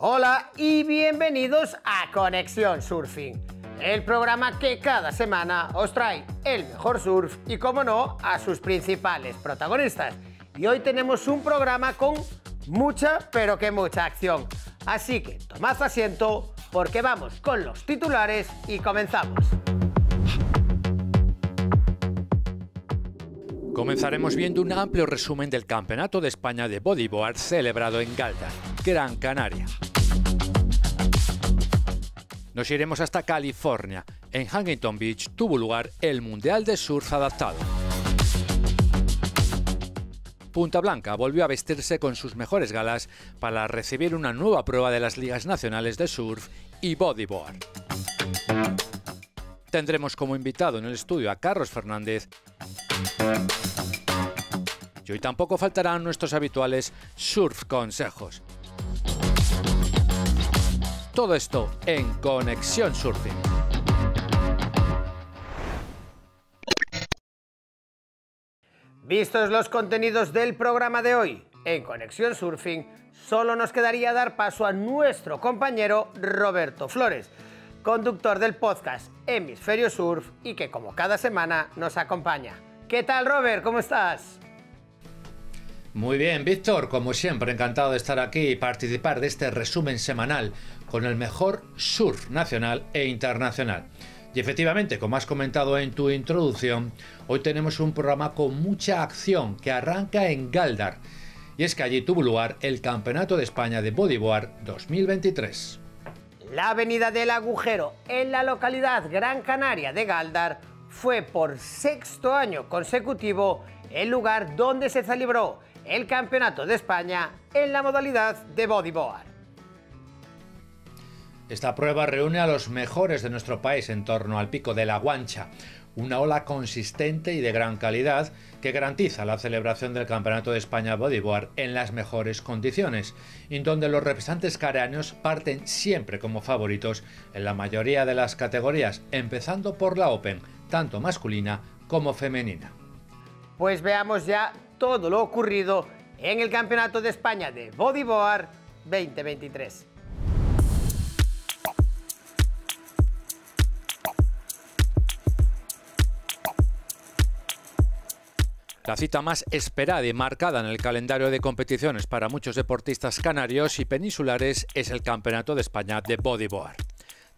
Hola y bienvenidos a Conexión Surfing, el programa que cada semana os trae el mejor surf y, como no, a sus principales protagonistas. Y hoy tenemos un programa con mucha, pero que mucha acción. Así que tomad asiento porque vamos con los titulares y comenzamos. Comenzaremos viendo un amplio resumen del Campeonato de España de Bodyboard celebrado en Galdar, Gran Canaria. Nos iremos hasta California. En Huntington Beach tuvo lugar el Mundial de Surf Adaptado. Punta Blanca volvió a vestirse con sus mejores galas para recibir una nueva prueba de las ligas nacionales de surf y bodyboard. Tendremos como invitado en el estudio a Carlos Fernández. Y hoy tampoco faltarán nuestros habituales surf consejos. Todo esto en Conexión Surfing. Vistos los contenidos del programa de hoy en Conexión Surfing, solo nos quedaría dar paso a nuestro compañero Roberto Flores, conductor del podcast Hemisferio Surf y que, como cada semana, nos acompaña. ¿Qué tal, Robert? ¿Cómo estás? Muy bien, Víctor, como siempre, encantado de estar aquí y participar de este resumen semanal con el mejor surf nacional e internacional. Y efectivamente, como has comentado en tu introducción, hoy tenemos un programa con mucha acción que arranca en Galdar. Y es que allí tuvo lugar el Campeonato de España de Bodyboard 2023. La Avenida del Agujero, en la localidad Gran Canaria de Galdar, fue por sexto año consecutivo el lugar donde se celebró el Campeonato de España en la modalidad de bodyboard. Esta prueba reúne a los mejores de nuestro país en torno al pico de la Guancha, una ola consistente y de gran calidad que garantiza la celebración del Campeonato de España Bodyboard en las mejores condiciones, y en donde los representantes canarios parten siempre como favoritos en la mayoría de las categorías, empezando por la Open, tanto masculina como femenina. Pues veamos ya todo lo ocurrido en el Campeonato de España de Bodyboard 2023. La cita más esperada y marcada en el calendario de competiciones para muchos deportistas canarios y peninsulares es el Campeonato de España de Bodyboard.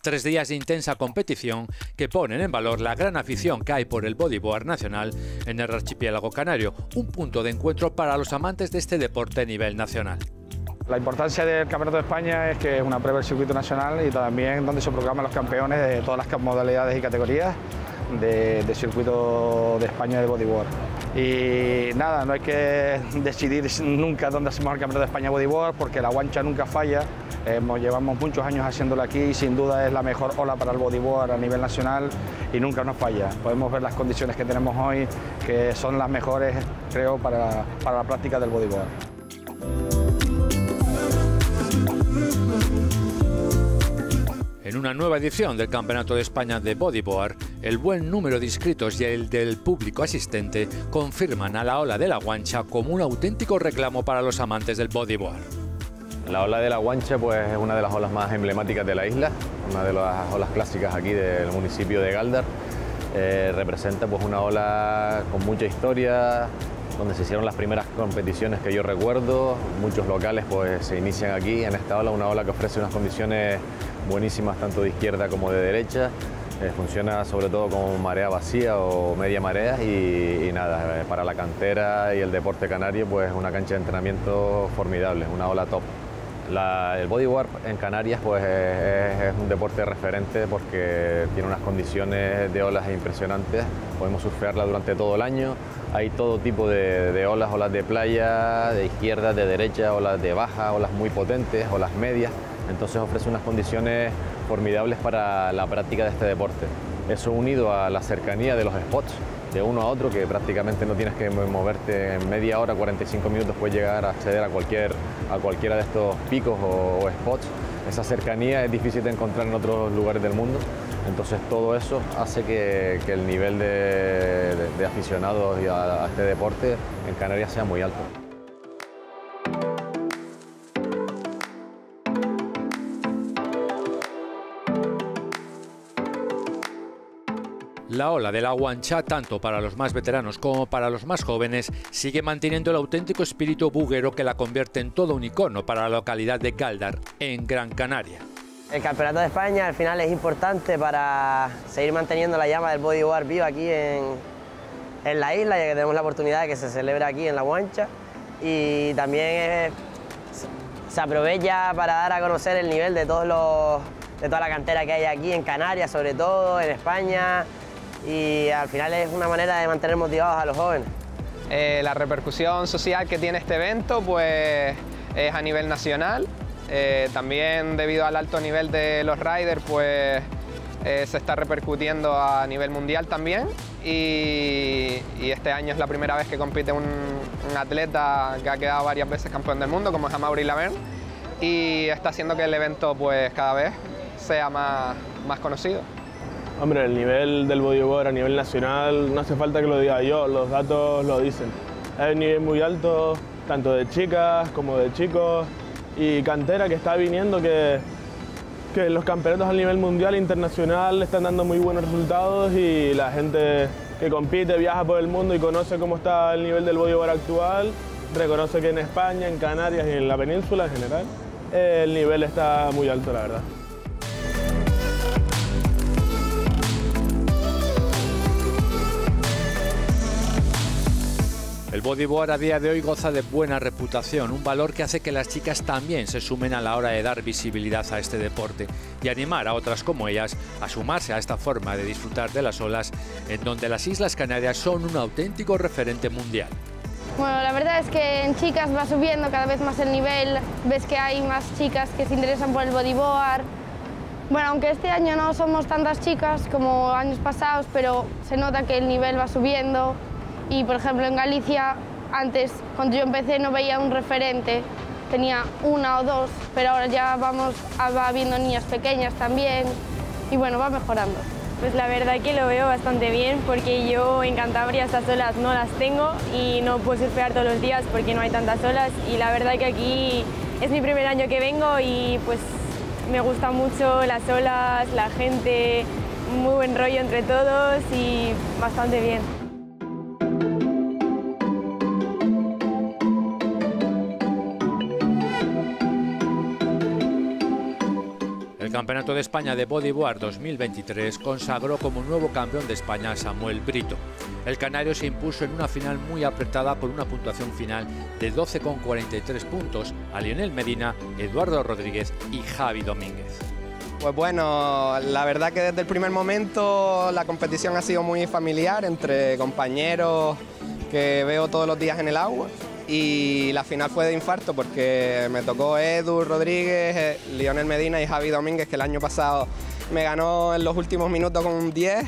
3 días de intensa competición que ponen en valor la gran afición que hay por el bodyboard nacional en el archipiélago canario, un punto de encuentro para los amantes de este deporte a nivel nacional. La importancia del Campeonato de España es que es una prueba del circuito nacional y también donde se proclaman los campeones de todas las modalidades y categorías de circuito de España de bodyboard. Y nada, no hay que decidir nunca dónde hacemos el Campeonato de España bodyboard porque la Guancha nunca falla. Llevamos muchos años haciéndolo aquí y sin duda es la mejor ola para el bodyboard a nivel nacional y nunca nos falla. Podemos ver las condiciones que tenemos hoy, que son las mejores, creo, para la práctica del bodyboard. En una nueva edición del Campeonato de España de Bodyboard, el buen número de inscritos y el del público asistente confirman a la ola de la Guancha como un auténtico reclamo para los amantes del bodyboard. La ola de la Guancha pues, es una de las olas más emblemáticas de la isla, una de las olas clásicas aquí del municipio de Galdar. Representa pues, una ola con mucha historia, donde se hicieron las primeras competiciones que yo recuerdo. Muchos locales pues, se inician aquí en esta ola, una ola que ofrece unas condiciones buenísimas tanto de izquierda como de derecha. Funciona sobre todo con marea vacía o media marea y nada, para la cantera y el deporte canario pues una cancha de entrenamiento formidable, una ola top. El bodyboard en Canarias pues, es un deporte referente porque tiene unas condiciones de olas impresionantes, podemos surfearla durante todo el año, hay todo tipo de olas, olas de playa, de izquierda, de derecha, olas de baja, olas muy potentes, olas medias, entonces ofrece unas condiciones formidables para la práctica de este deporte. Eso unido a la cercanía de los spots, de uno a otro, que prácticamente no tienes que moverte en media hora, 45 minutos, puedes llegar a acceder a cualquiera de estos picos o spots. Esa cercanía es difícil de encontrar en otros lugares del mundo, entonces todo eso hace que el nivel de aficionados a este deporte en Canarias sea muy alto. La ola de la guancha, tanto para los más veteranos como para los más jóvenes, sigue manteniendo el auténtico espíritu buguero que la convierte en todo un icono para la localidad de Gáldar, en Gran Canaria. El Campeonato de España al final es importante para seguir manteniendo la llama del bodyboard viva aquí en la isla, ya que tenemos la oportunidad de que se celebre aquí en la guancha, y también se aprovecha para dar a conocer el nivel de toda la cantera que hay aquí en Canarias, sobre todo en España, y al final es una manera de mantener motivados a los jóvenes. La repercusión social que tiene este evento pues es a nivel nacional, también debido al alto nivel de los riders pues se está repercutiendo a nivel mundial también, y este año es la primera vez que compite un atleta que ha quedado varias veces campeón del mundo, como es Amaury Laverne, y está haciendo que el evento pues cada vez sea más conocido. Hombre, el nivel del bodyboard a nivel nacional no hace falta que lo diga yo, los datos lo dicen. Hay un nivel muy alto, tanto de chicas como de chicos, y cantera que está viniendo, que los campeonatos a nivel mundial e internacional están dando muy buenos resultados, y la gente que compite, viaja por el mundo y conoce cómo está el nivel del bodyboard actual, reconoce que en España, en Canarias y en la península en general, el nivel está muy alto, la verdad. El bodyboard a día de hoy goza de buena reputación, un valor que hace que las chicas también se sumen a la hora de dar visibilidad a este deporte y animar a otras como ellas a sumarse a esta forma de disfrutar de las olas, en donde las Islas Canarias son un auténtico referente mundial. Bueno, la verdad es que en chicas va subiendo cada vez más el nivel, ves que hay más chicas que se interesan por el bodyboard. Bueno, aunque este año no somos tantas chicas como años pasados, pero se nota que el nivel va subiendo. Y, por ejemplo, en Galicia, antes, cuando yo empecé, no veía un referente, tenía una o dos, pero ahora ya va habiendo niñas pequeñas también, y bueno, va mejorando. Pues la verdad que lo veo bastante bien, porque yo en Cantabria estas olas no las tengo y no puedo surfear todos los días porque no hay tantas olas, y la verdad que aquí es mi primer año que vengo y pues me gustan mucho las olas, la gente, muy buen rollo entre todos y bastante bien. El Campeonato de España de Bodyboard 2023 consagró como nuevo campeón de España a Samuel Brito. El canario se impuso en una final muy apretada con una puntuación final de 12,43 puntos a Lionel Medina, Eduardo Rodríguez y Javi Domínguez. Pues bueno, la verdad que desde el primer momento la competición ha sido muy familiar entre compañeros que veo todos los días en el agua. Y la final fue de infarto porque me tocó Edu Rodríguez, Lionel Medina y Javi Domínguez, que el año pasado me ganó en los últimos minutos con un 10,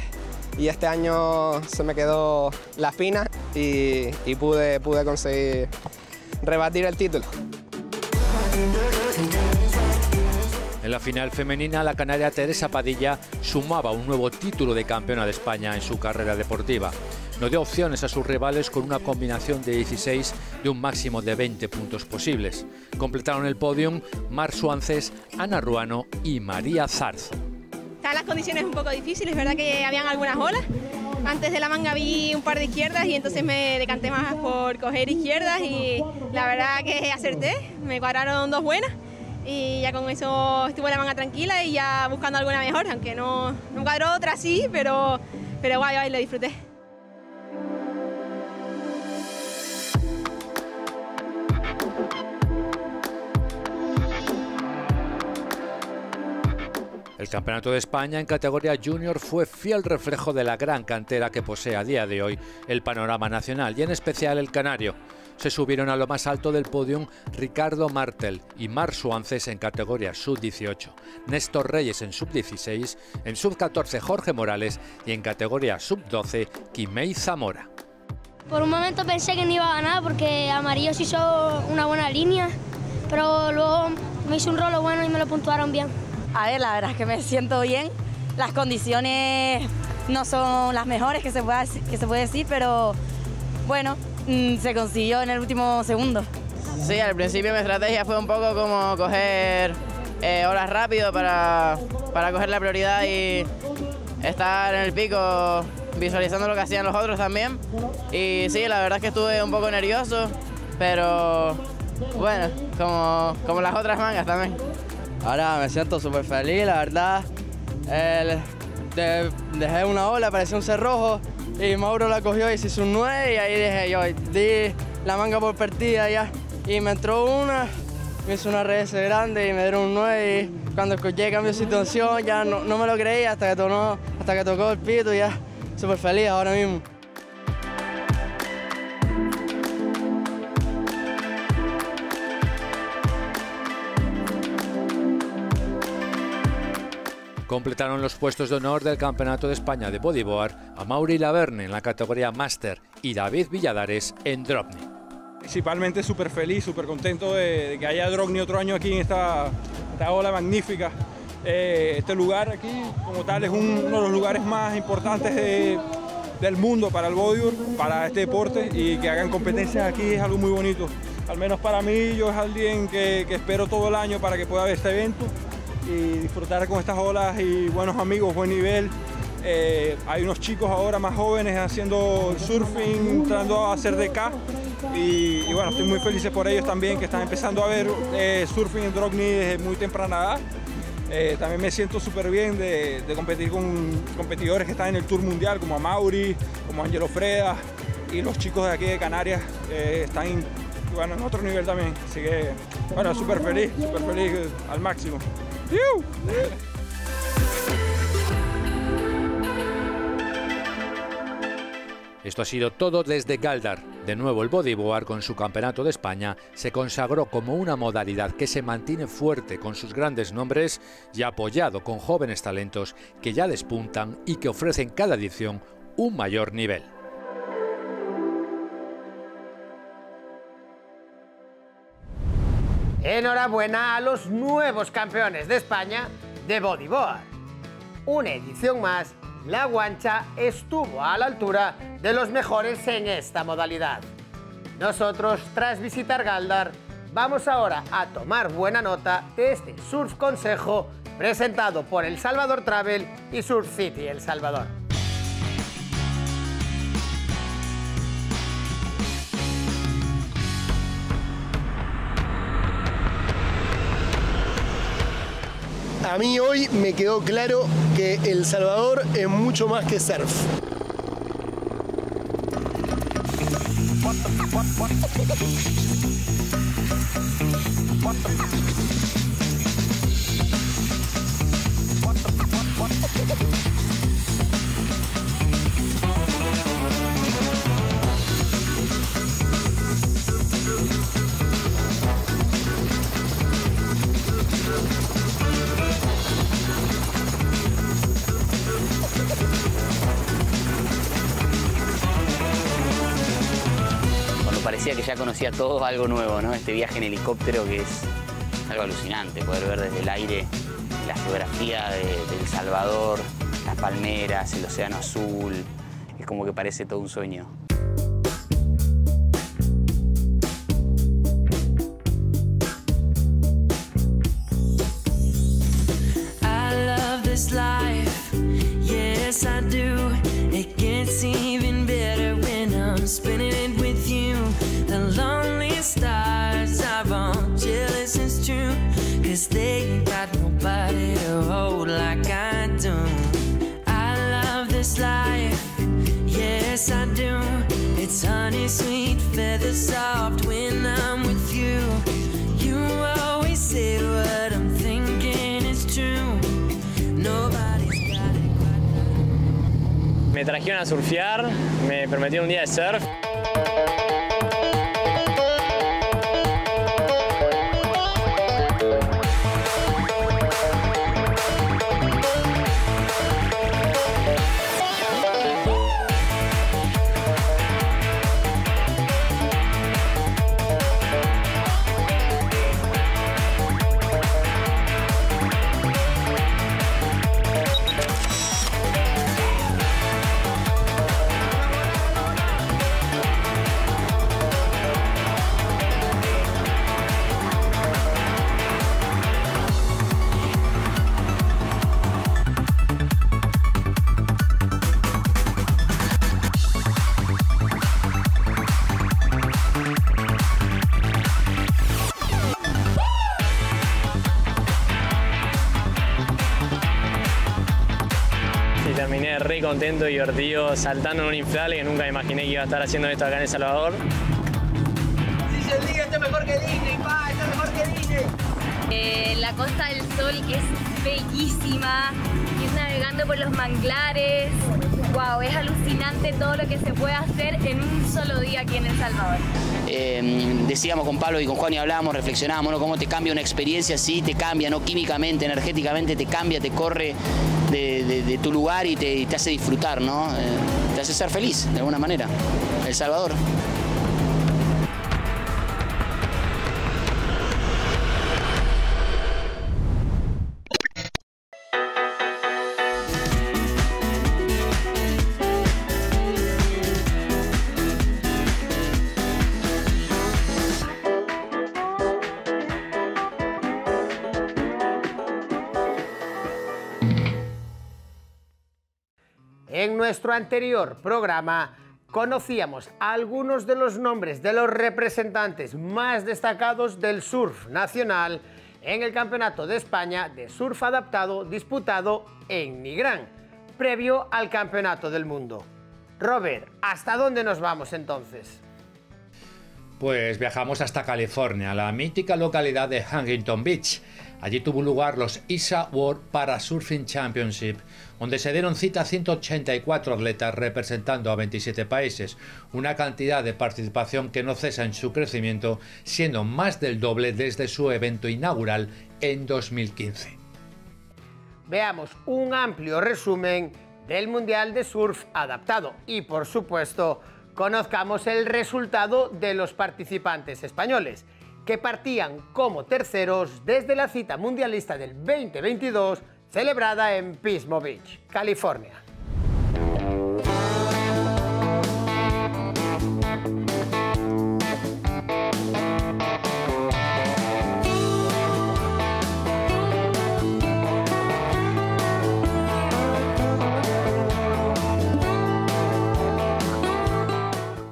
y este año se me quedó la espina y pude conseguir rebatir el título. En la final femenina, la canaria Teresa Padilla sumaba un nuevo título de campeona de España en su carrera deportiva. No dio opciones a sus rivales con una combinación de 16 de un máximo de 20 puntos posibles. Completaron el podium Mar Suances, Ana Ruano y María Zarzo. Estaban las condiciones un poco difíciles, verdad que habían algunas olas. Antes de la manga vi un par de izquierdas y entonces me decanté más por coger izquierdas y la verdad que acerté, me cuadraron dos buenas. Y ya con eso estuve la manga tranquila y ya buscando alguna mejor, aunque no cuadró otra sí, pero guay, lo disfruté. El Campeonato de España en categoría junior fue fiel reflejo de la gran cantera que posee a día de hoy el panorama nacional y en especial el canario. Se subieron a lo más alto del podium Ricardo Martel y Mar Suances en categoría sub-18, Néstor Reyes en sub-16, en sub-14 Jorge Morales y en categoría sub-12 Quimei Zamora. Por un momento pensé que no iba a ganar porque Amarillo se hizo una buena línea, pero luego me hizo un rolo bueno y me lo puntuaron bien. A ver, la verdad es que me siento bien. Las condiciones no son las mejores que se puede decir, pero bueno, se consiguió en el último segundo. Sí, al principio mi estrategia fue un poco como coger horas rápido para coger la prioridad y estar en el pico visualizando lo que hacían los otros también. Y sí, la verdad es que estuve un poco nervioso, pero bueno, como las otras mangas también. Ahora me siento súper feliz, la verdad. Dejé una ola, parecía un cerrojo, y Mauro la cogió y se hizo un 9, y ahí dije yo, di la manga por partida ya. Y me entró una, me hizo una RS grande y me dieron un 9, y cuando escuché cambio de situación ya no me lo creía hasta que tocó el pito, y ya súper feliz ahora mismo. Completaron los puestos de honor del Campeonato de España de Bodyboard a Mauri Laverne en la categoría Master y David Villadares en Drobny. Principalmente súper feliz, súper contento de que haya Drobny otro año aquí en esta ola magnífica. Este lugar aquí, como tal, es uno de los lugares más importantes del mundo para el bodyboard, para este deporte, y que hagan competencias aquí es algo muy bonito. Al menos para mí, yo es alguien que espero todo el año para que pueda ver este evento y disfrutar con estas olas y buenos amigos, buen nivel. Hay unos chicos ahora más jóvenes haciendo surfing, entrando a hacer DK, y bueno, estoy muy feliz por ellos también, que están empezando a ver surfing en Drobny desde muy temprana edad. También me siento súper bien de competir con competidores que están en el Tour Mundial, como a Mauri, como a Angelo Freda, y los chicos de aquí de Canarias están en otro nivel también. Así que, bueno, súper feliz al máximo. Esto ha sido todo desde Galdar. De nuevo, el bodyboard, con su Campeonato de España, se consagró como una modalidad que se mantiene fuerte con sus grandes nombres y apoyado con jóvenes talentos que ya despuntan y que ofrecen cada edición un mayor nivel. Enhorabuena a los nuevos campeones de España de bodyboard. Una edición más, la Guancha estuvo a la altura de los mejores en esta modalidad. Nosotros, tras visitar Galdar, vamos ahora a tomar buena nota de este Surf Consejo presentado por El Salvador Travel y Surf City El Salvador. A mí hoy me quedó claro que El Salvador es mucho más que surf. Parecía que ya conocía todo, algo nuevo, ¿no? Este viaje en helicóptero que es algo alucinante, poder ver desde el aire la geografía de El Salvador, las palmeras, el océano azul, es como que parece todo un sueño. I love this life, yes I do. It gets even better when I'm spinning it with you. The lonely stars are all jealous, it's true, 'cause they ain't got nobody to hold like I do. I love this life, yes I do. It's honey sweet, feather soft when I'm with you. You always say what I'm thinking is true. Nobody's got it. Me trajeron a surfear, me prometieron un día de surf. re contento, divertido, saltando en un inflable que nunca me imaginé que iba a estar haciendo esto acá en El Salvador. Si se diga, esto es mejor que Disney, pa, esto es mejor que Disney. La Costa del Sol es bellísima, ir navegando por los manglares. Wow, es alucinante todo lo que se puede hacer en un solo día aquí en El Salvador. Decíamos con Pablo y con Juan y hablábamos, reflexionábamos, ¿no? Cómo te cambia una experiencia así, te cambia, ¿no? Químicamente, energéticamente, te cambia, te corre de tu lugar y te hace disfrutar, ¿no? Te hace ser feliz, de alguna manera. El Salvador. En nuestro anterior programa conocíamos algunos de los nombres de los representantes más destacados del surf nacional en el Campeonato de España de Surf Adaptado disputado en Nigrán, previo al Campeonato del Mundo. Robert, ¿hasta dónde nos vamos entonces? Pues viajamos hasta California, la mítica localidad de Huntington Beach. Allí tuvo lugar los ISA World Parasurfing Championship, donde se dieron cita a 184 atletas representando a 27 países, una cantidad de participación que no cesa en su crecimiento, siendo más del doble desde su evento inaugural en 2015. Veamos un amplio resumen del Mundial de Surf Adaptado y, por supuesto, conozcamos el resultado de los participantes españoles, que partían como terceros desde la cita mundialista del 2022 celebrada en Pismo Beach, California.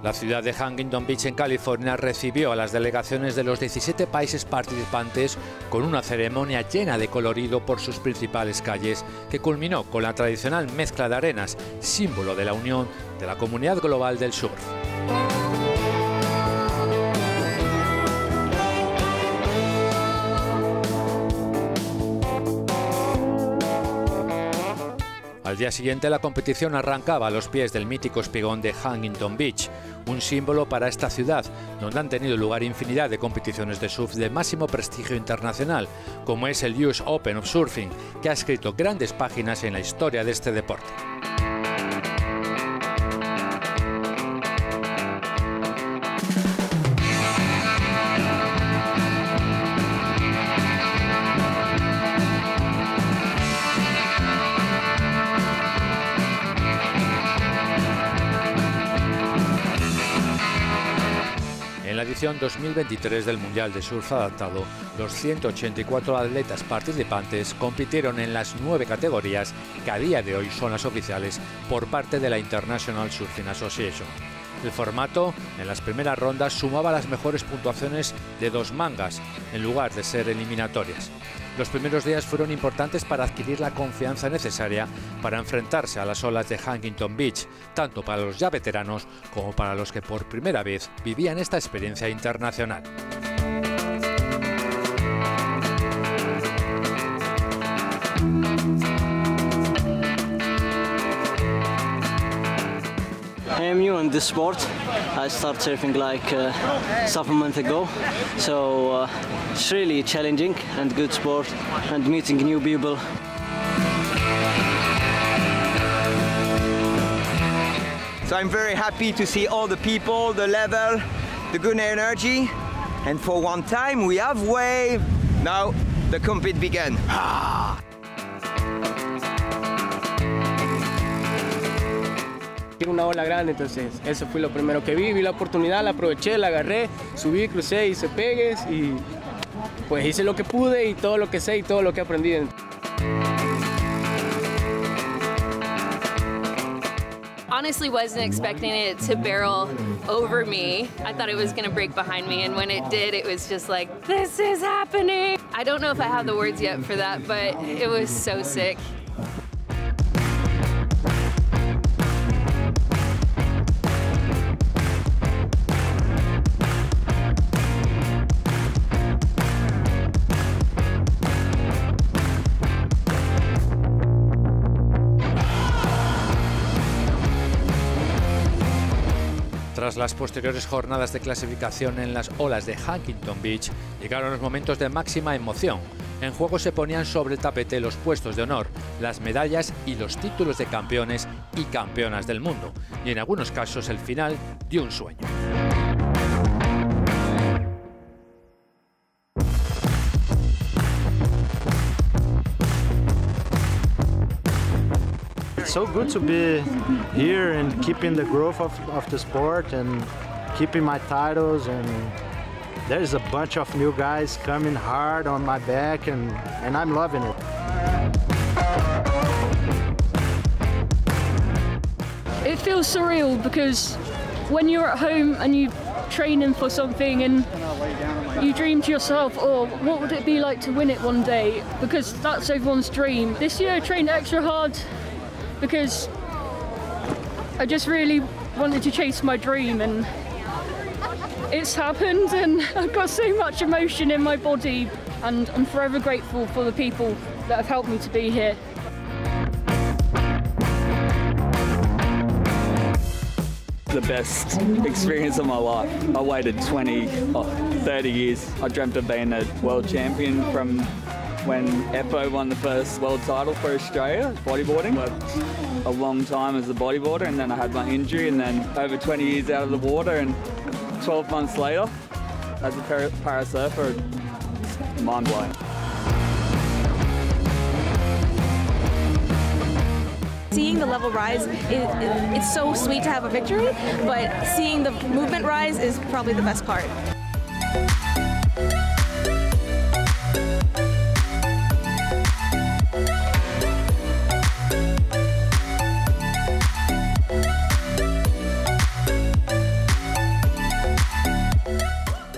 La ciudad de Huntington Beach en California recibió a las delegaciones de los 17 países participantes con una ceremonia llena de colorido por sus principales calles, que culminó con la tradicional mezcla de arenas, símbolo de la unión de la comunidad global del surf. Al día siguiente la competición arrancaba a los pies del mítico espigón de Huntington Beach, un símbolo para esta ciudad, donde han tenido lugar infinidad de competiciones de surf de máximo prestigio internacional, como es el US Open of Surfing, que ha escrito grandes páginas en la historia de este deporte. En la edición 2023 del Mundial de Surf Adaptado, los 184 atletas participantes compitieron en las 9 categorías que a día de hoy son las oficiales por parte de la International Surfing Association. El formato, en las primeras rondas, sumaba las mejores puntuaciones de 2 mangas, en lugar de ser eliminatorias. Los primeros días fueron importantes para adquirir la confianza necesaria para enfrentarse a las olas de Huntington Beach, tanto para los ya veteranos como para los que por primera vez vivían esta experiencia internacional. I am new in this sport. I started surfing like half a month ago, so it's really challenging and good sport and meeting new people. So I'm very happy to see all the people, the level, the good energy, and for one time we have wave. Now the compete began. Una ola grande, entonces eso fue lo primero que vi la oportunidad, la aproveché, la agarré, subí, crucé, hice pegues y pues hice lo que pude y todo lo que sé y todo lo que aprendí. Honestly wasn't expecting it to barrel over me. I thought it was going to break behind me, and when it did, it was just like, this is happening. I don't know if I have the words yet for that, but it was so sick. Tras las posteriores jornadas de clasificación en las olas de Huntington Beach, llegaron los momentos de máxima emoción. En juego se ponían sobre el tapete los puestos de honor, las medallas y los títulos de campeones y campeonas del mundo, y en algunos casos el final de un sueño. It's so good to be here and keeping the growth of the sport and keeping my titles, and there's a bunch of new guys coming hard on my back and I'm loving it. It feels surreal because when you're at home and you're training for something and you dream to yourself, oh, what would it be like to win it one day? Because that's everyone's dream. This year I trained extra hard because I just really wanted to chase my dream, and it's happened, and I've got so much emotion in my body, and I'm forever grateful for the people that have helped me to be here. The best experience of my life. I waited 30 years. I dreamt of being a world champion from when Eppo won the first world title for Australia, bodyboarding. Worked a long time as a bodyboarder, and then I had my injury, and then over 20 years out of the water, and 12 months later as a parasurfer, mind-blowing. Seeing the level rise, it's so sweet to have a victory, but seeing the movement rise is probably the best part.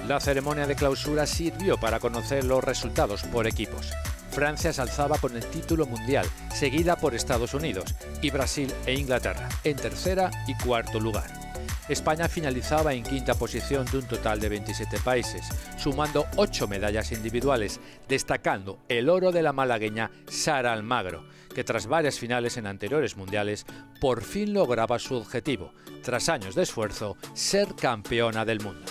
La ceremonia de clausura sirvió para conocer los resultados por equipos. Francia se alzaba con el título mundial, seguida por Estados Unidos, y Brasil e Inglaterra, en tercera y cuarto lugar. España finalizaba en quinta posición de un total de 27 países, sumando 8 medallas individuales, destacando el oro de la malagueña Sara Almagro, que tras varias finales en anteriores mundiales, por fin lograba su objetivo, tras años de esfuerzo, ser campeona del mundo.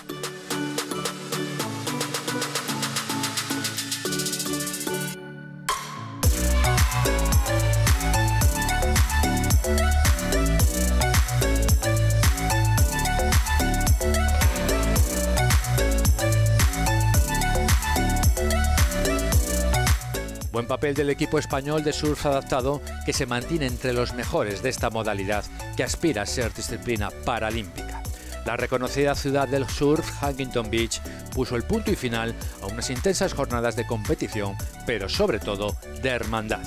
Buen papel del equipo español de surf adaptado, que se mantiene entre los mejores de esta modalidad, que aspira a ser disciplina paralímpica. La reconocida ciudad del surf, Huntington Beach, puso el punto y final a unas intensas jornadas de competición, pero sobre todo de hermandad.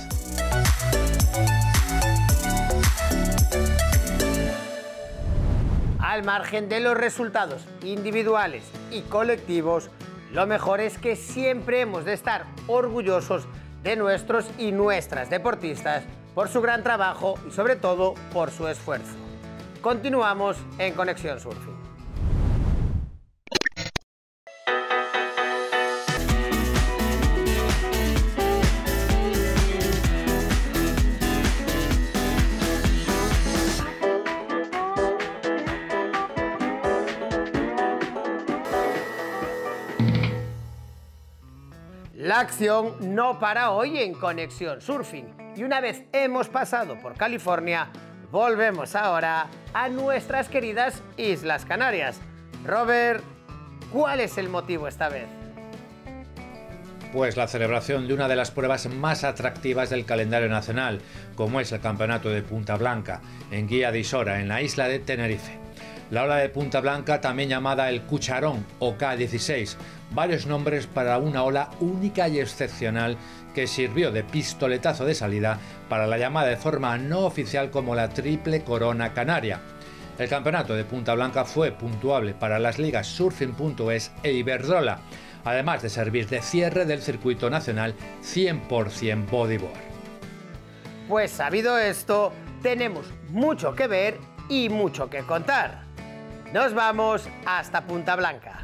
Al margen de los resultados individuales y colectivos, lo mejor es que siempre hemos de estar orgullosos de nuestros y nuestras deportistas por su gran trabajo y sobre todo por su esfuerzo. Continuamos en Conexión Surfing. La acción no para hoy en Conexión Surfing, y una vez hemos pasado por California, volvemos ahora a nuestras queridas Islas Canarias. Robert, ¿cuál es el motivo esta vez? Pues la celebración de una de las pruebas más atractivas del calendario nacional, como es el Campeonato de Punta Blanca, en Guía de Isora, en la isla de Tenerife. La ola de Punta Blanca, también llamada el Cucharón o K16, varios nombres para una ola única y excepcional que sirvió de pistoletazo de salida para la llamada de forma no oficial como la Triple Corona Canaria. El campeonato de Punta Blanca fue puntuable para las ligas Surfing.es e Iberdrola, además de servir de cierre del circuito nacional 100% bodyboard. Pues sabido esto, tenemos mucho que ver y mucho que contar. Nos vamos hasta Punta Blanca.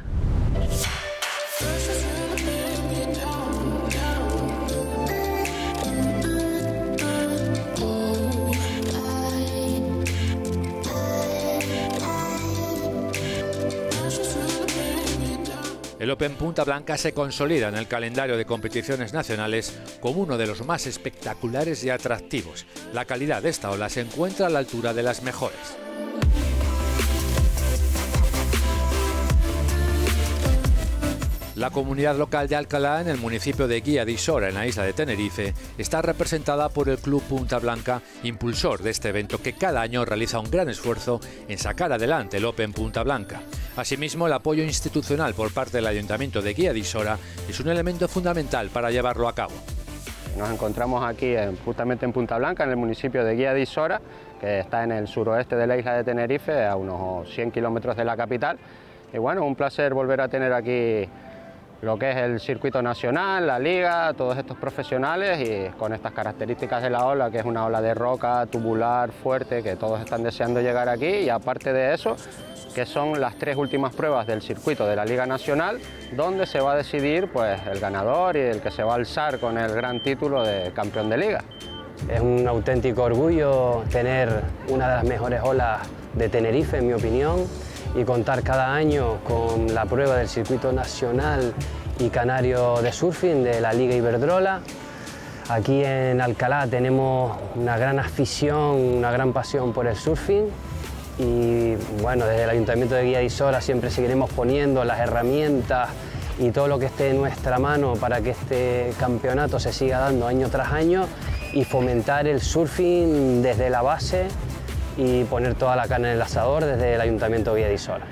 El Open Punta Blanca se consolida en el calendario de competiciones nacionales como uno de los más espectaculares y atractivos. La calidad de esta ola se encuentra a la altura de las mejores. La comunidad local de Alcalá, en el municipio de Guía de Isora, en la isla de Tenerife, está representada por el Club Punta Blanca, impulsor de este evento que cada año realiza un gran esfuerzo en sacar adelante el Open Punta Blanca. Asimismo, el apoyo institucional por parte del Ayuntamiento de Guía de Isora es un elemento fundamental para llevarlo a cabo. Nos encontramos aquí justamente en Punta Blanca, en el municipio de Guía de Isora, que está en el suroeste de la isla de Tenerife, a unos 100 kilómetros de la capital. Y bueno, un placer volver a tener aquí lo que es el circuito nacional, la liga, todos estos profesionales y con estas características de la ola, que es una ola de roca, tubular, fuerte, que todos están deseando llegar aquí, y aparte de eso, que son las 3 últimas pruebas del circuito de la Liga Nacional, donde se va a decidir pues, el ganador y el que se va a alzar con el gran título de campeón de liga. Es un auténtico orgullo tener una de las mejores olas de Tenerife, en mi opinión, y contar cada año con la prueba del circuito nacional y canario de surfing de la Liga Iberdrola. Aquí en Alcalá tenemos una gran afición, una gran pasión por el surfing y bueno, desde el Ayuntamiento de Guía de Isora siempre seguiremos poniendo las herramientas y todo lo que esté en nuestra mano para que este campeonato se siga dando año tras año y fomentar el surfing desde la base y poner toda la carne en el asador desde el Ayuntamiento de Guía de Isora.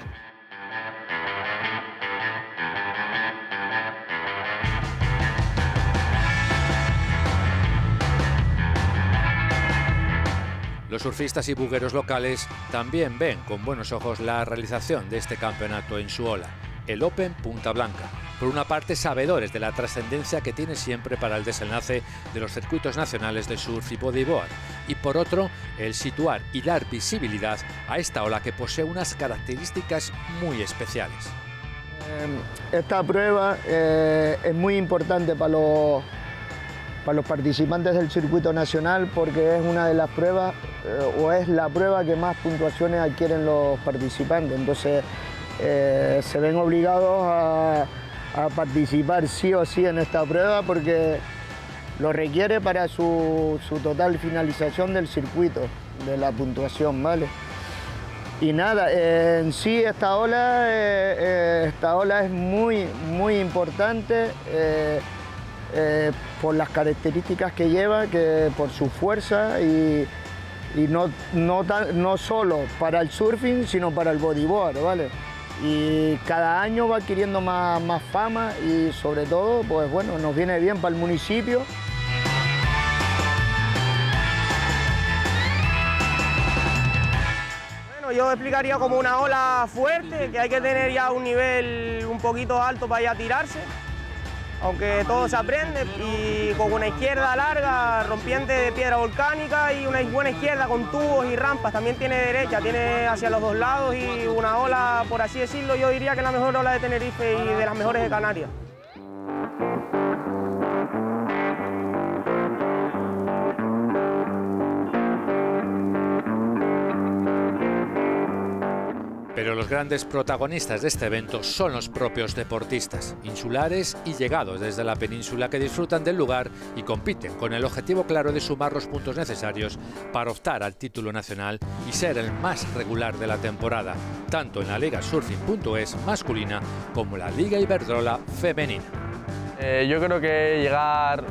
Los surfistas y bugueros locales también ven con buenos ojos la realización de este campeonato en su ola, el Open Punta Blanca. Por una parte, sabedores de la trascendencia que tiene siempre para el desenlace de los circuitos nacionales de surf y bodyboard, y por otro, el situar y dar visibilidad a esta ola que posee unas características muy especiales. Esta prueba es muy importante para los participantes del circuito nacional porque es una de las pruebas, o es la prueba que más puntuaciones adquieren los participantes. Entonces se ven obligados a participar sí o sí en esta prueba porque lo requiere para su total finalización del circuito, de la puntuación, ¿vale? Y nada, en sí esta ola es muy importante por las características que lleva, por su fuerza y no solo para el surfing, sino para el bodyboard, ¿vale? Y cada año va adquiriendo más fama y sobre todo, pues bueno, nos viene bien para el municipio. Bueno, yo explicaría como una ola fuerte, que hay que tener ya un nivel un poquito alto para ya tirarse, aunque todo se aprende, y con una izquierda larga, rompiente de piedra volcánica y una buena izquierda con tubos y rampas. También tiene derecha, tiene hacia los dos lados y una ola, por así decirlo, yo diría que es la mejor ola de Tenerife y de las mejores de Canarias. Pero los grandes protagonistas de este evento son los propios deportistas, insulares y llegados desde la península, que disfrutan del lugar y compiten con el objetivo claro de sumar los puntos necesarios para optar al título nacional y ser el más regular de la temporada, tanto en la Liga Surfing.es masculina como la Liga Iberdrola femenina. Yo creo que llegar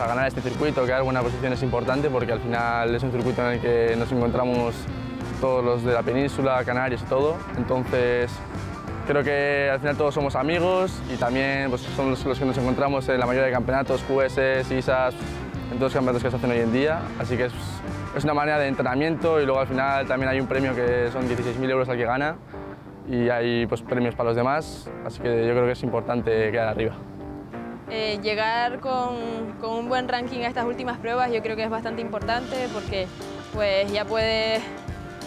a ganar este circuito, quedar en buena posición es importante porque al final es un circuito en el que nos encontramos todos los de la península, Canarias y todo, entonces creo que al final todos somos amigos y también pues, somos los que nos encontramos en la mayoría de campeonatos, QS, ISAs, en todos los campeonatos que se hacen hoy en día, así que es una manera de entrenamiento y luego al final también hay un premio que son 16.000 euros al que gana y hay pues, premios para los demás, así que yo creo que es importante quedar arriba. Llegar con un buen ranking a estas últimas pruebas yo creo que es bastante importante porque pues ya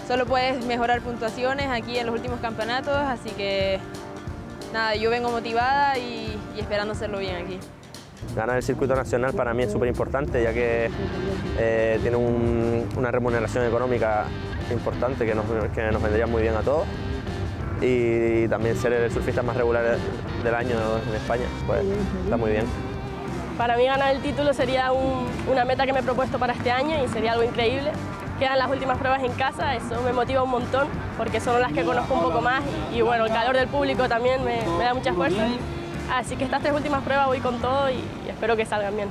solo puedes mejorar puntuaciones aquí en los últimos campeonatos, así que nada, yo vengo motivada y esperando hacerlo bien aquí. Ganar el circuito nacional para mí es súper importante, ya que tiene una remuneración económica importante que nos vendría muy bien a todos. y también ser el surfista más regular del año en España, pues está muy bien. Para mí ganar el título sería una meta que me he propuesto para este año y sería algo increíble. Quedan las últimas pruebas en casa, eso me motiva un montón porque son las que conozco un poco más y bueno, el calor del público también me da mucha fuerza. Así que estas 3 últimas pruebas voy con todo y espero que salgan bien.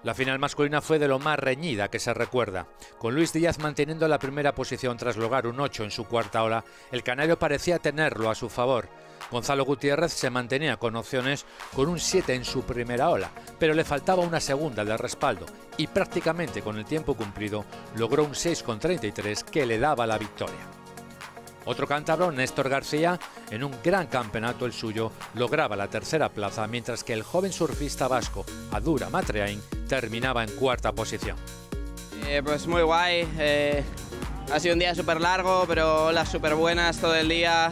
La final masculina fue de lo más reñida que se recuerda. Con Luis Díaz manteniendo la primera posición tras lograr un 8 en su cuarta ola, el canario parecía tenerlo a su favor. Gonzalo Gutiérrez se mantenía con opciones con un 7 en su primera ola, pero le faltaba una segunda de respaldo y prácticamente con el tiempo cumplido logró un 6,33 que le daba la victoria. Otro cántabro, Néstor García, en un gran campeonato el suyo, lograba la tercera plaza, mientras que el joven surfista vasco, Adura Matreain, terminaba en cuarta posición. Pues muy guay, ha sido un día súper largo, pero olas súper buenas todo el día,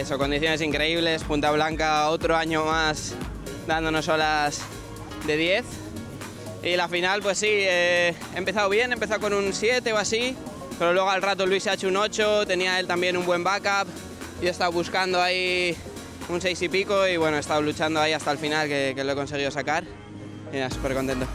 son condiciones increíbles, Punta Blanca otro año más dándonos olas de 10. Y la final, pues sí, he empezado bien, he empezado con un 7 o así, pero luego al rato Luis ha hecho un 8, tenía él también un buen backup, yo he estado buscando ahí un 6 y pico y bueno, he estado luchando ahí hasta el final que lo he conseguido sacar y nada, súper contento.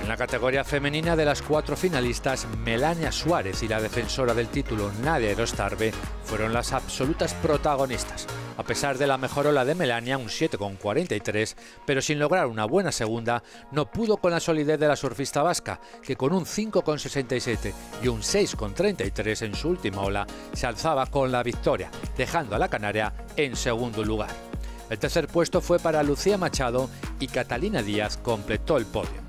En la categoría femenina, de las 4 finalistas, Melania Suárez y la defensora del título, Nadia Erostarbe, fueron las absolutas protagonistas. A pesar de la mejor ola de Melania, un 7,43, pero sin lograr una buena segunda, no pudo con la solidez de la surfista vasca, que con un 5,67 y un 6,33 en su última ola, se alzaba con la victoria, dejando a la canaria en segundo lugar. El tercer puesto fue para Lucía Machado y Catalina Díaz completó el podio.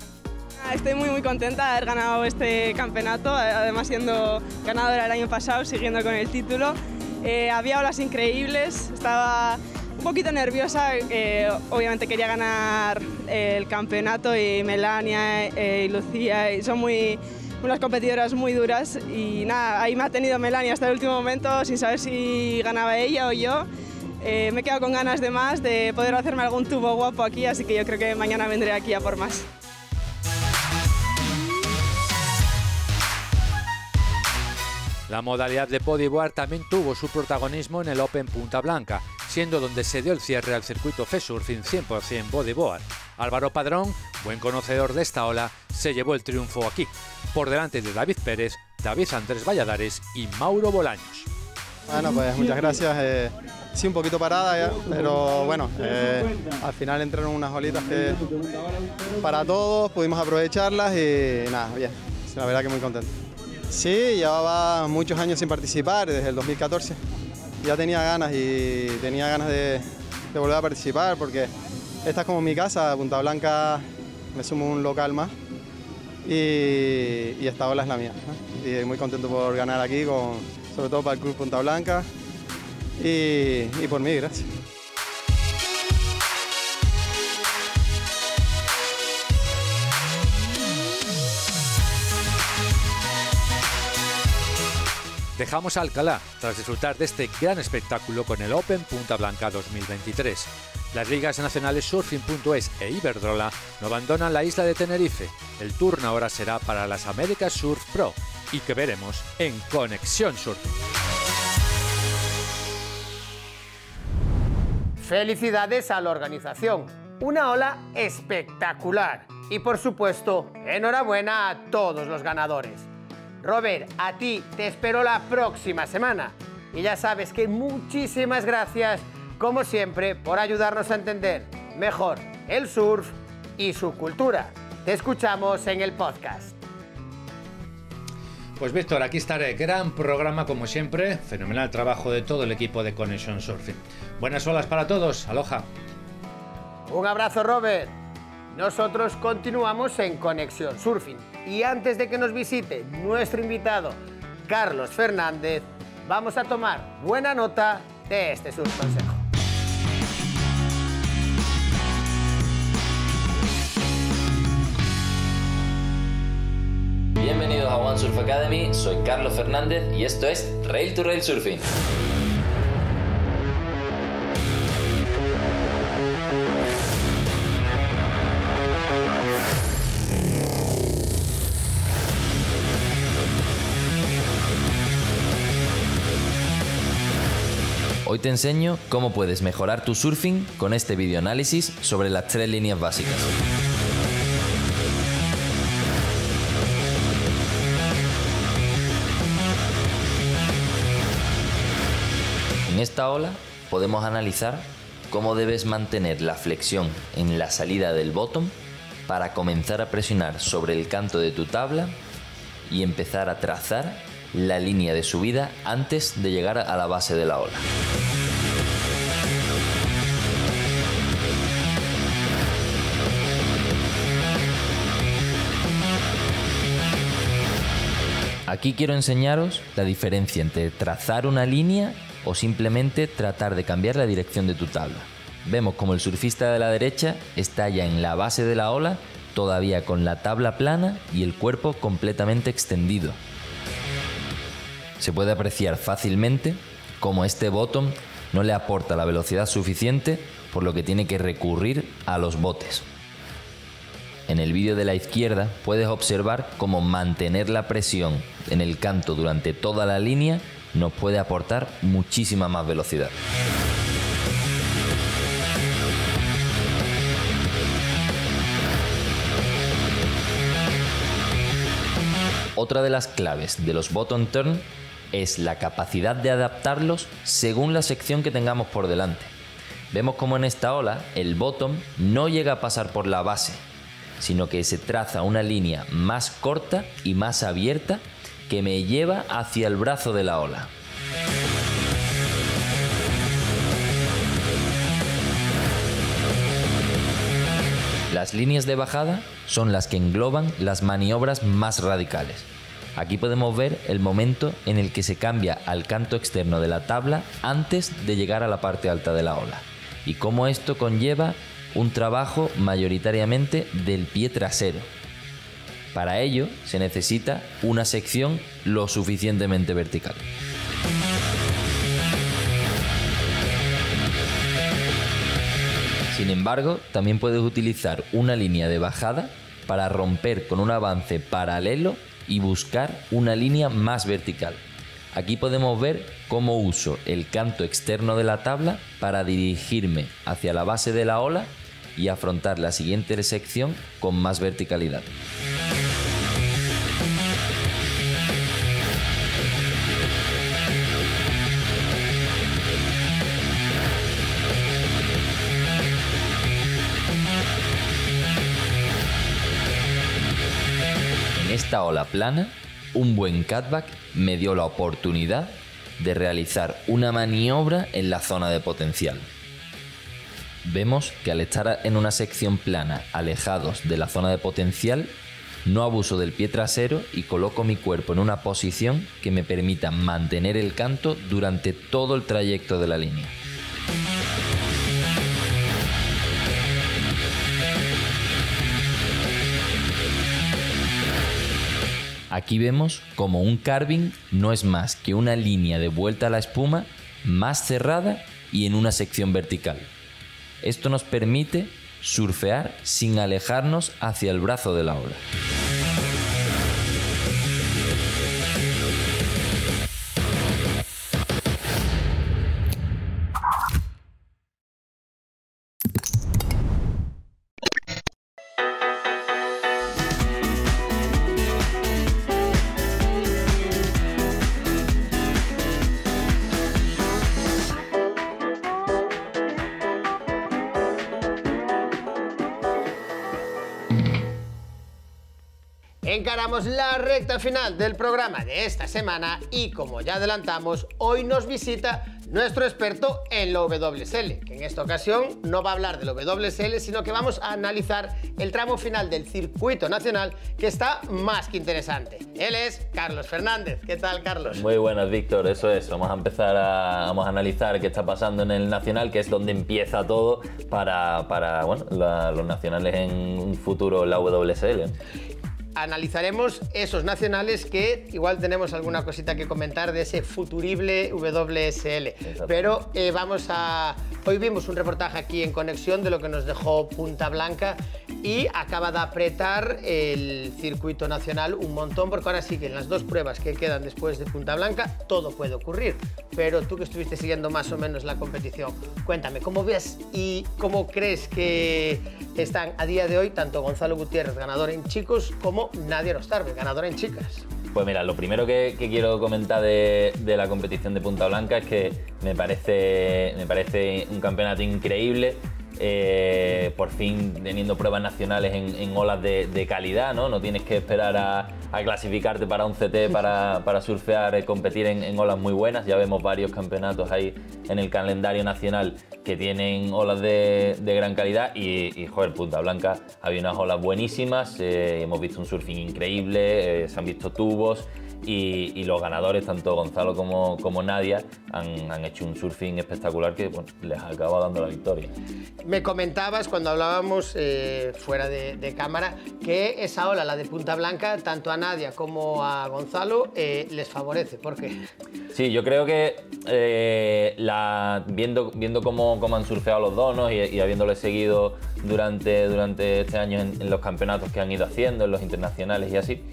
Estoy muy contenta de haber ganado este campeonato, además siendo ganadora el año pasado, siguiendo con el título. Había olas increíbles, estaba un poquito nerviosa, obviamente quería ganar el campeonato y Melania y Lucía y son unas competidoras muy duras y nada, ahí me ha tenido Melania hasta el último momento sin saber si ganaba ella o yo. Me he quedado con ganas de más, de poder hacerme algún tubo guapo aquí, así que yo creo que mañana vendré aquí a por más. La modalidad de bodyboard también tuvo su protagonismo en el Open Punta Blanca, siendo donde se dio el cierre al circuito F-Surfing 100% bodyboard. Álvaro Padrón, buen conocedor de esta ola, se llevó el triunfo aquí, por delante de David Pérez, David Andrés Valladares y Mauro Bolaños. Bueno, pues muchas gracias. Sí, un poquito parada ya, pero bueno, al final entraron unas olitas que para todos, pudimos aprovecharlas y nada, bien, la verdad que muy contento. Sí, llevaba muchos años sin participar, desde el 2014. Ya tenía ganas de volver a participar porque esta es como mi casa, Punta Blanca me sumo un local más y esta ola es la mía, ¿no? Y muy contento por ganar aquí, sobre todo para el Club Punta Blanca y por mí, gracias. Dejamos a Alcalá tras disfrutar de este gran espectáculo con el Open Punta Blanca 2023. Las ligas nacionales Surfing.es e Iberdrola no abandonan la isla de Tenerife. El turno ahora será para las Americas Surf Pro y que veremos en Conexión Surfing. Felicidades a la organización. Una ola espectacular. Y por supuesto, enhorabuena a todos los ganadores. Robert, a ti te espero la próxima semana. Y ya sabes que muchísimas gracias, como siempre, por ayudarnos a entender mejor el surf y su cultura. Te escuchamos en el podcast. Pues Víctor, aquí estaré. Gran programa como siempre. Fenomenal trabajo de todo el equipo de Conexión Surfing. Buenas olas para todos. Aloha. Un abrazo, Robert. Nosotros continuamos en Conexión Surfing. Y antes de que nos visite nuestro invitado, Carlos Fernández, vamos a tomar buena nota de este surf consejo. Bienvenidos a One Surf Academy, soy Carlos Fernández y esto es Rail to Rail Surfing. Hoy te enseño cómo puedes mejorar tu surfing con este videoanálisis sobre las 3 líneas básicas. En esta ola podemos analizar cómo debes mantener la flexión en la salida del bottom para comenzar a presionar sobre el canto de tu tabla y empezar a trazar la línea de subida antes de llegar a la base de la ola. Aquí quiero enseñaros la diferencia entre trazar una línea o simplemente tratar de cambiar la dirección de tu tabla. Vemos como el surfista de la derecha está ya en la base de la ola, todavía con la tabla plana y el cuerpo completamente extendido. Se puede apreciar fácilmente cómo este bottom no le aporta la velocidad suficiente, por lo que tiene que recurrir a los botes. En el vídeo de la izquierda puedes observar cómo mantener la presión en el canto durante toda la línea nos puede aportar muchísima más velocidad. Otra de las claves de los bottom turn es la capacidad de adaptarlos según la sección que tengamos por delante. Vemos como en esta ola el bottom no llega a pasar por la base, sino que se traza una línea más corta y más abierta que me lleva hacia el brazo de la ola. Las líneas de bajada son las que engloban las maniobras más radicales. Aquí podemos ver el momento en el que se cambia al canto externo de la tabla antes de llegar a la parte alta de la ola, y cómo esto conlleva un trabajo mayoritariamente del pie trasero. Para ello se necesita una sección lo suficientemente vertical. Sin embargo, también puedes utilizar una línea de bajada para romper con un avance paralelo y buscar una línea más vertical. Aquí podemos ver cómo uso el canto externo de la tabla para dirigirme hacia la base de la ola y afrontar la siguiente sección con más verticalidad. En esta ola plana, un buen cutback me dio la oportunidad de realizar una maniobra en la zona de potencial. Vemos que al estar en una sección plana alejados de la zona de potencial, no abuso del pie trasero y coloco mi cuerpo en una posición que me permita mantener el canto durante todo el trayecto de la línea. Aquí vemos como un carving no es más que una línea de vuelta a la espuma más cerrada y en una sección vertical. Esto nos permite surfear sin alejarnos hacia el brazo de la ola. Encaramos la recta final del programa de esta semana y, como ya adelantamos, hoy nos visita nuestro experto en la WSL, que en esta ocasión no va a hablar de la WSL, sino que vamos a analizar el tramo final del circuito nacional, que está más que interesante. Él es Carlos Fernández. ¿Qué tal, Carlos? Muy buenas, Víctor, eso es. Vamos a analizar qué está pasando en el nacional, que es donde empieza todo para bueno, los nacionales en un futuro en la WSL. analizaremos esos nacionales que igual tenemos alguna cosita que comentar de ese futurible WSL. Pero hoy vimos un reportaje aquí en Conexión de lo que nos dejó Punta Blanca y acaba de apretar el circuito nacional un montón, porque ahora sí que en las 2 pruebas que quedan después de Punta Blanca todo puede ocurrir. Pero tú que estuviste siguiendo más o menos la competición, cuéntame, ¿cómo ves y cómo crees que están a día de hoy tanto Gonzalo Gutiérrez, ganador en chicos, como Nadia Erostarbe, ganadora en chicas? Pues mira, lo primero que quiero comentar de la competición de Punta Blanca es que me parece un campeonato increíble. Por fin teniendo pruebas nacionales en olas de calidad, ¿no? No tienes que esperar a clasificarte para un CT para surfear, competir en olas muy buenas. Ya vemos varios campeonatos ahí en el calendario nacional que tienen olas de gran calidad y joder, Punta Blanca había unas olas buenísimas, hemos visto un surfing increíble, se han visto tubos. Y los ganadores, tanto Gonzalo como Nadia, han hecho un surfing espectacular que bueno, les acaba dando la victoria. Me comentabas cuando hablábamos fuera de cámara que esa ola, la de Punta Blanca, tanto a Nadia como a Gonzalo les favorece. ¿Por qué? Sí, yo creo que viendo cómo han surfeado los dos, ¿no? y habiéndoles seguido durante este año en los campeonatos que han ido haciendo, en los internacionales y así,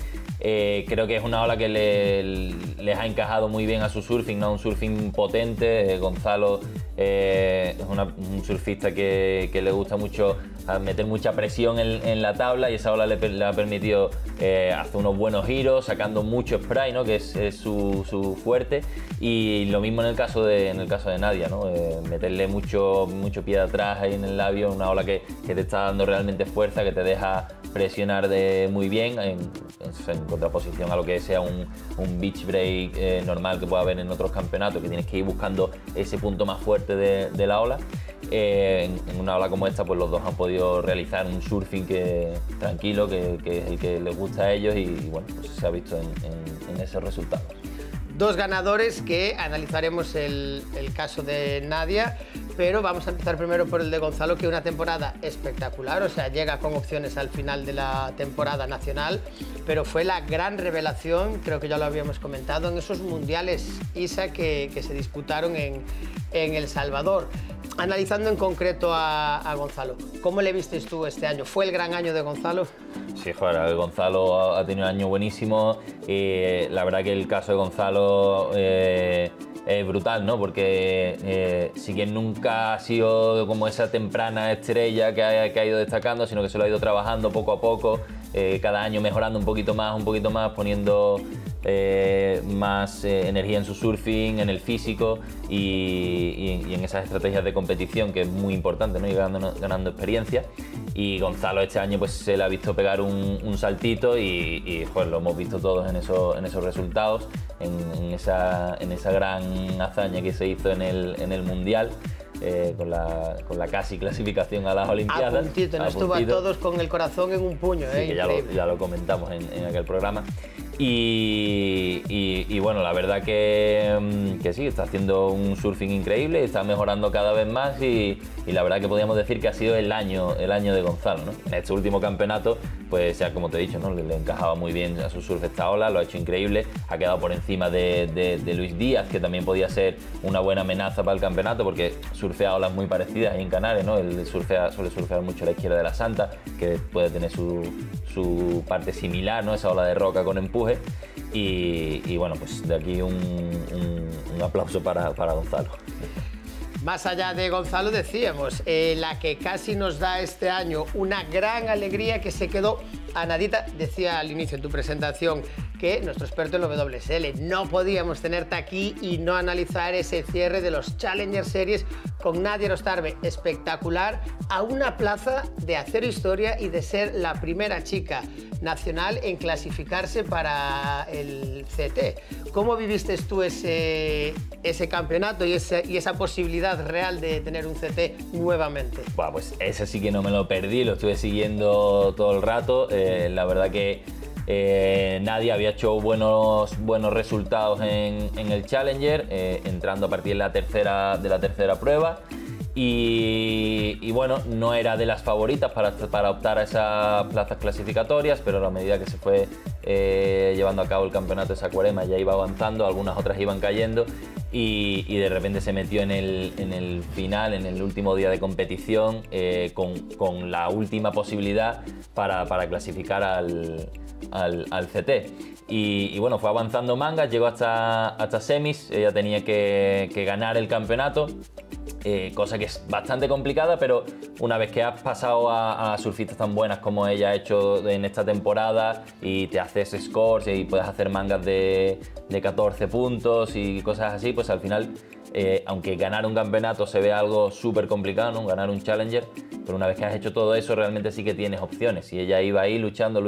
creo que es una ola que les ha encajado muy bien a su surfing, ¿no? Un surfing potente. Gonzalo es un surfista que le gusta mucho meter mucha presión en la tabla y esa ola le ha permitido hacer unos buenos giros, sacando mucho spray, ¿no? Que es su fuerte. Y lo mismo en el caso de Nadia, ¿no? Meterle mucho pie de atrás ahí en el labio, una ola que te está dando realmente fuerza, que te deja presionar muy bien en contraposición a lo que sea un beach break normal que pueda haber en otros campeonatos, que tienes que ir buscando ese punto más fuerte de la ola. En una ola como esta, pues los dos han podido realizar un surfing tranquilo, que es el que les gusta a ellos y bueno, pues se ha visto en esos resultados. 2 ganadores que analizaremos el caso de Nadia, pero vamos a empezar primero por el de Gonzalo, que una temporada espectacular, o sea, llega con opciones al final de la temporada nacional, pero fue la gran revelación, creo que ya lo habíamos comentado, en esos mundiales ISA que se disputaron en El Salvador. Analizando en concreto a Gonzalo, ¿cómo le vistes tú este año? ¿Fue el gran año de Gonzalo? Sí, joder, Gonzalo ha tenido un año buenísimo. La verdad que el caso de Gonzalo es brutal, ¿no? Porque si bien nunca ha sido como esa temprana estrella que ha ido destacando, sino que se lo ha ido trabajando poco a poco, cada año mejorando un poquito más, poniendo más energía en su surfing, en el físico y en esas estrategias de competición, que es muy importante, ¿no? Y ganando experiencia. Y Gonzalo este año pues se le ha visto pegar un saltito y joder, lo hemos visto todos en esos resultados, en esa gran hazaña que se hizo en el Mundial. Con la casi clasificación a las Olimpiadas. A puntito, nos estuvo a todos con el corazón en un puño. Sí, que ya lo comentamos en aquel programa. Y bueno, la verdad que sí, está haciendo un surfing increíble, está mejorando cada vez más y la verdad que podríamos decir que ha sido el año de Gonzalo, ¿no? En este último campeonato, pues ya como te he dicho, ¿no? Le encajaba muy bien a su surf esta ola, lo ha hecho increíble, ha quedado por encima de Luis Díaz, que también podía ser una buena amenaza para el campeonato porque surfea olas muy parecidas ahí en Canarias, ¿no? Él suele surfear mucho a la izquierda de la Santa, que puede tener su parte similar, ¿no? Esa ola de roca con empuje. Y bueno, pues de aquí un aplauso para Gonzalo. Más allá de Gonzalo, decíamos, la que casi nos da este año una gran alegría, que se quedó a nadita. Decía al inicio en tu presentación que nuestro experto en WSL, no podíamos tenerte aquí y no analizar ese cierre de los Challenger Series con Nadia Erostarbe, espectacular, a una plaza de hacer historia y de ser la primera chica nacional en clasificarse para el CT. ¿Cómo viviste tú ese campeonato y esa posibilidad real de tener un CT nuevamente? Bueno, pues ese sí que no me lo perdí, lo estuve siguiendo todo el rato. La verdad que Nadia había hecho buenos resultados en el Challenger, entrando a partir de la tercera prueba. Y bueno, no era de las favoritas para optar a esas plazas clasificatorias, pero a medida que se fue llevando a cabo el campeonato de Saquarema ya iba avanzando, algunas otras iban cayendo y de repente se metió en el final, en el último día de competición, con la última posibilidad para clasificar al CT. Y bueno, fue avanzando Mangas, llegó hasta semis, ella tenía que ganar el campeonato, cosa que es bastante complicada, pero una vez que has pasado a surfistas tan buenas como ella ha hecho en esta temporada y te haces scores y puedes hacer mangas de 14 puntos y cosas así, pues al final, aunque ganar un campeonato se ve algo súper complicado, ¿no? Ganar un Challenger, pero una vez que has hecho todo eso realmente sí que tienes opciones, y ella iba ahí luchando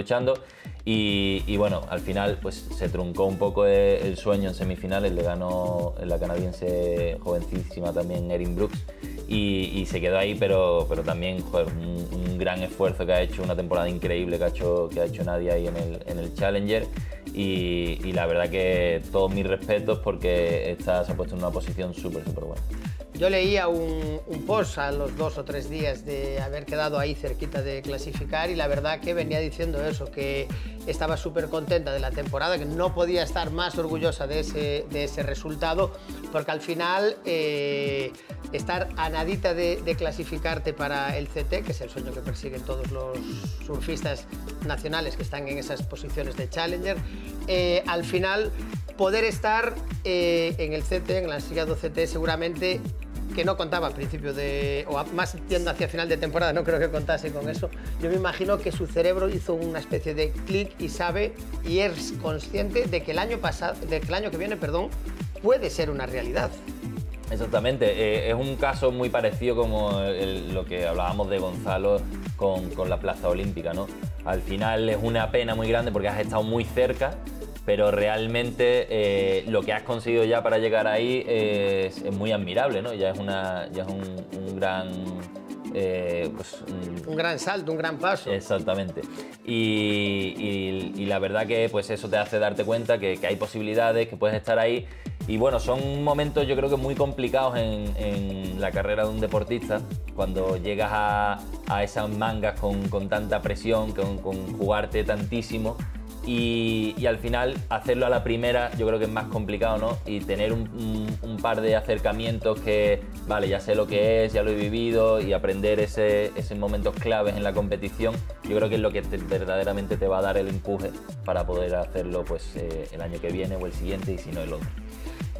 y bueno, al final pues se truncó un poco el sueño en semifinales, le ganó la canadiense jovencísima también Erin Brooks y se quedó ahí, pero también, joder, un gran esfuerzo que ha hecho, una temporada increíble que ha hecho Nadia ahí en el Challenger y la verdad que todos mis respetos porque se ha puesto en una posición súper buena. Yo leía un post a los 2 o 3 días de haber quedado ahí cerquita de clasificar y la verdad que venía diciendo eso, que estaba súper contenta de la temporada, que no podía estar más orgullosa de ese resultado, porque al final estar a nadita de clasificarte para el CT, que es el sueño que persiguen todos los surfistas nacionales que están en esas posiciones de Challenger, al final poder estar en el CT, en el ansiado CT, seguramente que no contaba al principio o más yendo hacia final de temporada, no creo que contase con eso. Yo me imagino que su cerebro hizo una especie de clic y sabe y es consciente de que el año que viene, puede ser una realidad. Exactamente, es un caso muy parecido como lo que hablábamos de Gonzalo con la plaza olímpica, ¿no? Al final es una pena muy grande porque has estado muy cerca, pero realmente lo que has conseguido ya para llegar ahí es muy admirable, ¿no? Ya es un gran... un gran salto, un gran paso. Exactamente. Y la verdad que pues eso te hace darte cuenta que hay posibilidades, que puedes estar ahí. Y bueno, son momentos yo creo que muy complicados en la carrera de un deportista, cuando llegas a esas mangas con tanta presión, con jugarte tantísimo. Y al final hacerlo a la primera yo creo que es más complicado, ¿no? Y tener un par de acercamientos que, vale, ya sé lo que es, ya lo he vivido, y aprender esos momentos claves en la competición, yo creo que es lo que verdaderamente te va a dar el empuje para poder hacerlo pues el año que viene o el siguiente, y si no el otro.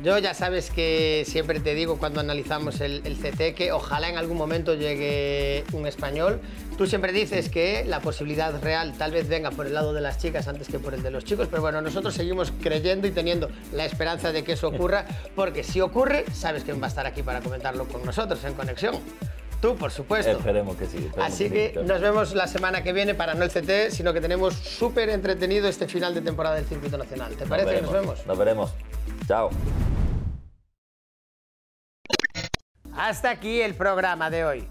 Yo ya sabes que siempre te digo cuando analizamos el CT que ojalá en algún momento llegue un español. Tú siempre dices que la posibilidad real tal vez venga por el lado de las chicas antes que por el de los chicos, pero bueno, nosotros seguimos creyendo y teniendo la esperanza de que eso ocurra, porque si ocurre, sabes quién va a estar aquí para comentarlo con nosotros en Conexión. Tú, por supuesto. Esperemos que sí. Así que nos vemos la semana que viene, para no el CT, sino que tenemos súper entretenido este final de temporada del Circuito Nacional. ¿Te parece que nos vemos? Nos veremos. Chao. Hasta aquí el programa de hoy.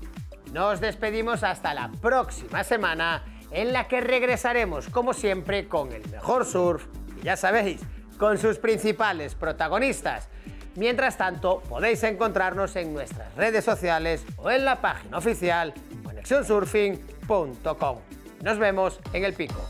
Nos despedimos hasta la próxima semana, en la que regresaremos, como siempre, con el mejor surf, y ya sabéis, con sus principales protagonistas. Mientras tanto, podéis encontrarnos en nuestras redes sociales o en la página oficial conexionssurfing.com. Nos vemos en el pico.